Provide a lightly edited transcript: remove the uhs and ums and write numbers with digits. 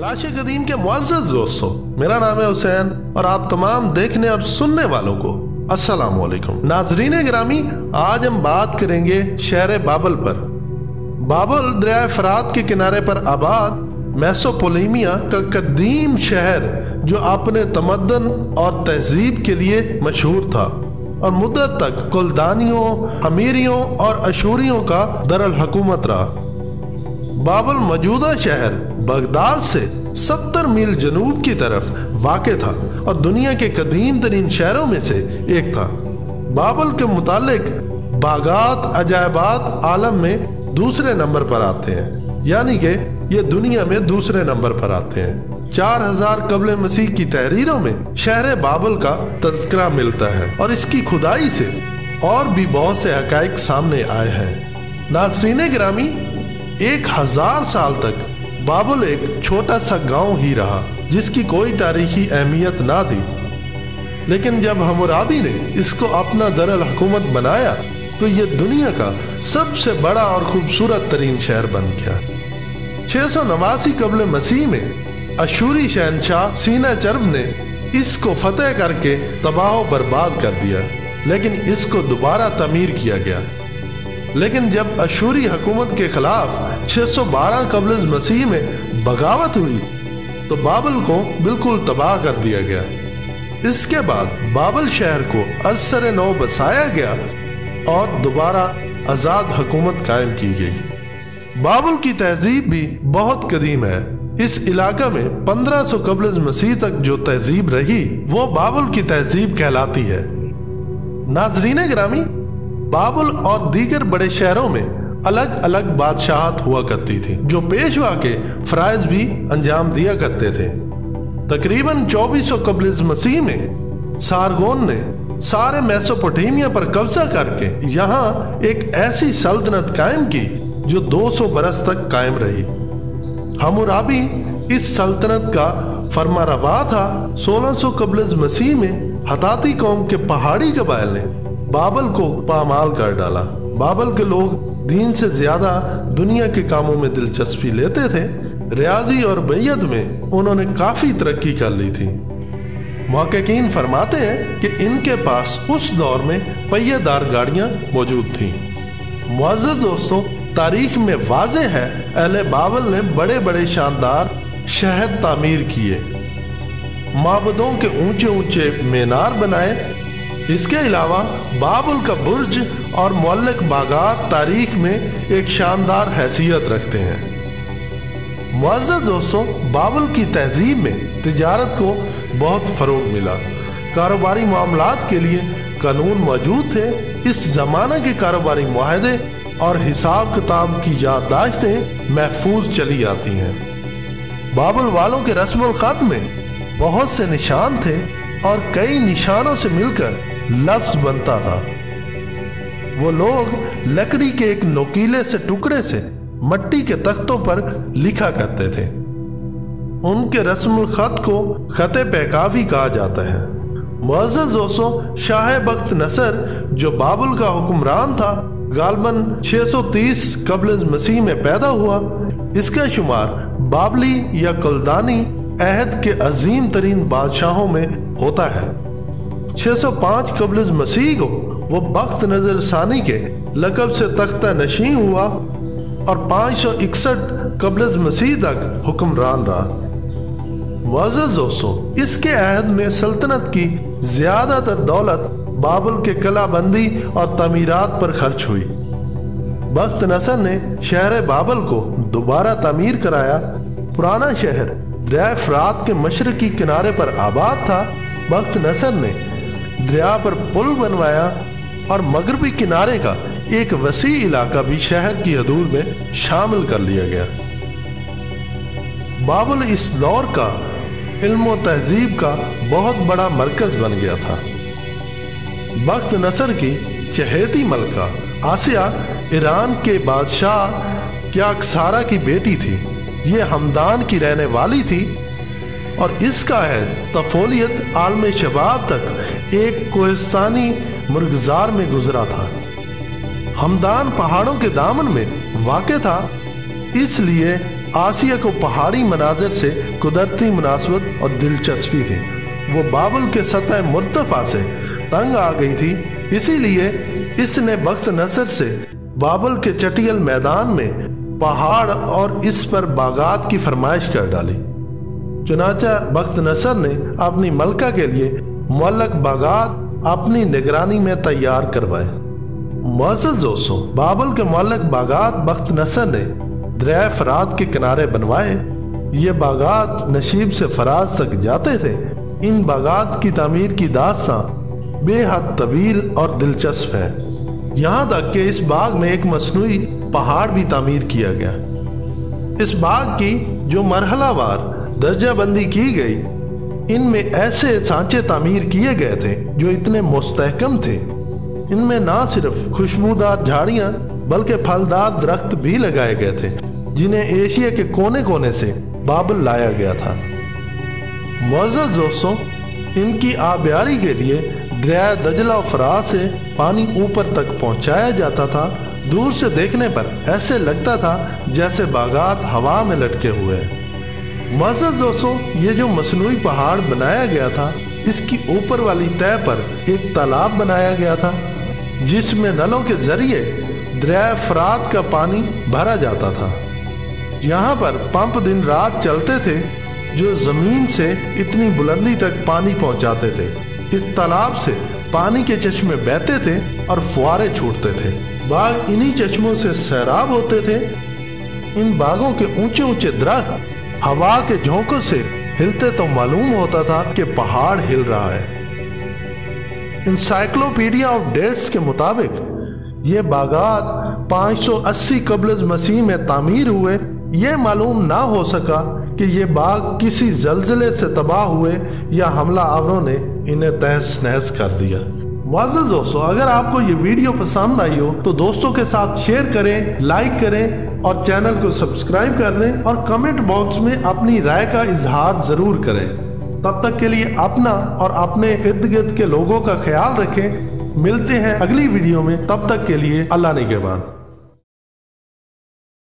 तलाश कदीम के मुअज़्ज़ज़ दोस्तों, मेरा नाम है हुसैन और आप तमाम देखने और सुनने वालों को अस्सलाम वालेकुम। नाज़रीन गिरामी, आज हम बात करेंगे शहर बाबल पर। बाबल दरिया फ़रात के किनारे पर आबाद मेसोपोटामिया का कदीम शहर जो अपने तमद्दन और तहजीब के लिए मशहूर था और मुद्दत तक कुलदानियों, अमीरियों और अशूरियों का दरअल हुकूमत रहा। बाबल मौजूदा शहर बगदाद से 70 मील जनूब की तरफ वाक़ था और दुनिया के कदीम तरीन शहरों में से एक था। बाबल के मुतालिक बागात अजायबात आलम में दूसरे नंबर पर आते हैं, यानी कि ये दुनिया में दूसरे नंबर पर आते हैं। 4000 कबल मसीह की तहरीरों में शहर बाबल का तज़किरा मिलता है और इसकी खुदाई से और भी बहुत से हक़ाइक़ सामने आए हैं। नाज़रीन गिरामी, 1000 साल तक बाबल एक छोटा सा गांव ही रहा जिसकी कोई तारीखी अहमियत ना थी, लेकिन जब हम्मुराबी ने इसको अपना दरअल हुकूमत बनाया तो ये दुनिया का सबसे बड़ा और खूबसूरत तरीन शहर बन गया। 689 कबल मसीह में अशूरी शहनशाह सीनाचर्ब ने इसको फतेह करके तबाह बर्बाद कर दिया, लेकिन इसको दोबारा तमीर किया गया। लेकिन जब अशूरी हुकूमत के खिलाफ 612 कबल मसीह में बगावत हुई तो बाबल को बिल्कुल तबाह कर दिया गया। इसके बाद बाबल शहर को असर नौ बसाया गया और दोबारा आज़ाद हुकूमत कायम की गई। बाबल की तहजीब भी बहुत कदीम है। इस इलाका में 1500 कबल मसीह तक जो तहजीब रही वो बाबल की तहजीब कहलाती है। नाज़रीन गिरामी, बाबल और दीगर बड़े शहरों में अलग अलग बादशाहत हुआ करती थी जो पेशवा के फ़राइज़ भी अंजाम दिया करते थे। तकरीबन 2400 कबल मसीह में सारगोन ने सारे मेसोपोटामिया पर कब्जा करके यहाँ एक ऐसी सल्तनत कायम की जो 200 बरस तक कायम रही। हम्मुराबी इस सल्तनत का फरमारवा था। 1600 कबल मसीह में हताती कौम के पहाड़ी कबाइल ने बाबल को पामाल कर डाला। बाबल के लोग दीन से ज्यादा दुनिया के कामों में दिलचस्पी लेते थे। रियाजी और बैयत में उन्होंने काफी तरक्की कर ली थी। मुहक्किकीन फरमाते हैं कि इनके पास उस दौर में पहियेदार गाड़ियां मौजूद थीं। मुअज़्ज़ज़ दोस्तों, तारीख में वाज़े है अहले बाबल ने बड़े बड़े शानदार शहर तामीर किए, माबदों के ऊंचे ऊंचे मीनार बनाए। इसके अलावा बाबल का बुर्ज और मुअल्लक बागात तारीख में एक शानदार हैसियत रखते हैं। मुअज़्ज़ज़ दोस्तों, बाबल की तहजीब में तिजारत को बहुत फ़रोग मिला। कारोबारी मामलात के लिए कानून मौजूद थे। इस ज़माने के कारोबारी मुआहदे और हिसाब किताब की याददाश्तें महफूज चली आती हैं। बाबल वालों के रस्मुल ख़त में बहुत से निशान थे और कई निशानों से मिलकर लफ्ज़ बनता था। वो लोग लकड़ी के एक नोकीले से टुकड़े से मट्टी के तख्तों पर लिखा करते थे। उनके रस्मुल ख़त को ख़त पैकावी कहा जाता है। मुअज़्ज़ज़ दोस्तों, शाह बख्त नसर जो बाबल का हुक्मरान था, गालबन 630 कबल मसीह में पैदा हुआ। इसका शुमार बाबली या कुलदानी अहद के अजीम तरीन बादशाहों में होता है। 605 कबल मसीह को वो बख्त नजर सानी के लक़ब से तख्ता नशीं हुआ और 561 कबल मसीह तक हुक्मरान रहा। मुअज़्ज़ज़ दोस्तों, इसके अहद में सल्तनत की ज़्यादातर दौलत बाबल के कलाबंदी और तमीरात पर खर्च हुई। बख्त नसर ने शहर बाबल को दोबारा तामीर कराया। पुराना शहर दरिया फ़रात के मशरकी किनारे पर आबाद था। बख्त नसर ने दरिया पर पुल बनवाया और मगरबी किनारे का एक वसी इलाका भी शहर की हदूद में शामिल कर लिया गया। बाबल इस दौर का इल्म व तहजीब का बहुत बड़ा मरकज बन गया था। बख्त नसर की चहेती मलका आसिया ईरान के बादशाह क्याक्सारा की बेटी थी। ये हमदान की रहने वाली थी और इसका है तफोलियत आलम शबाब तक एक कोहिस्तानी मुर्गजार में गुजरा था। हमदान पहाड़ों के दामन में वाक़ था, इसलिए आसिया को पहाड़ी मनाजिर से कुदरती मुनासबत और दिलचस्पी थी। वो बाबल के सतह मुर्तफा से तंग आ गई थी, इसीलिए इसने बख्त नसर से बाबल के चटियल मैदान में पहाड़ और इस पर बागात की फरमाइश कर डाली। चुनाचा बख्त नसर ने अपनी मलका के लिए मुअल्लक बागात अपनी निगरानी में तैयार करवाए। मुअज़्ज़ज़ दोस्तों, बाबल के मुअल्लक बागात बख्त नसर ने दरिया फरात के किनारे बनवाए। ये बागात नशीब से फराज तक जाते थे। इन बागात की तामीर की दास्तां बेहद तवील और दिलचस्प है। यहाँ तक कि इस बाग में एक मसनूई पहाड़ भी तामीर किया गया। इस बाग की जो मरहलावार दर्जा बंदी की गई, इनमें ऐसे सांचे तामीर किए गए थे जो इतने मुस्तहकम थे। इनमें ना सिर्फ खुशबूदार झाड़ियाँ बल्कि फलदार दरख्त भी लगाए गए थे, जिन्हें एशिया के कोने कोने से बाबल लाया गया था। मुअज़्ज़ज़ दोस्तों, इनकी आबियारी के लिए दरिया दजला और फरात से पानी ऊपर तक पहुंचाया जाता था। दूर से देखने पर ऐसे लगता था जैसे बागात हवा में लटके हुए हैं। मुअज़्ज़ज़ दोस्तों, ये जो मसनूई पहाड़ बनाया गया था, इसकी ऊपर वाली तह पर एक तालाब बनाया गया था, जिसमें नलों के जरिए दरिया फरात का पानी भरा जाता था। यहाँ पर पंप दिन रात चलते थे जो जमीन से इतनी बुलंदी तक पानी पहुंचाते थे। इस तालाब से पानी के चश्मे बहते थे और फुआरे छूटते थे। बाग इन्हीं चश्मों से सैराब होते थे। इन बागों के ऊंचे ऊंचे दरख्त हवा के झोंकों से हिलते तो मालूम होता था कि पहाड़ हिल रहा है। इंसाइक्लोपीडिया ऑफ डेट्स के मुताबिक ये बागात 580 कब्ल मसीह में तामीर हुए। ये मालूम ना हो सका कि ये बाग किसी जल्जले से तबाह हुए या हमला आवरों ने इन्हें तहस नहस कर दिया। मुअज़्ज़ज़ दोस्तों, अगर आपको ये वीडियो पसंद आई हो तो दोस्तों के साथ शेयर करें, लाइक करें और चैनल को सब्सक्राइब कर दें और कमेंट बॉक्स में अपनी राय का इजहार जरूर करें। तब तक के लिए अपना और अपने इर्द गिर्द के लोगों का ख्याल रखें। मिलते हैं अगली वीडियो में, तब तक के लिए अल्लाह निगहबान।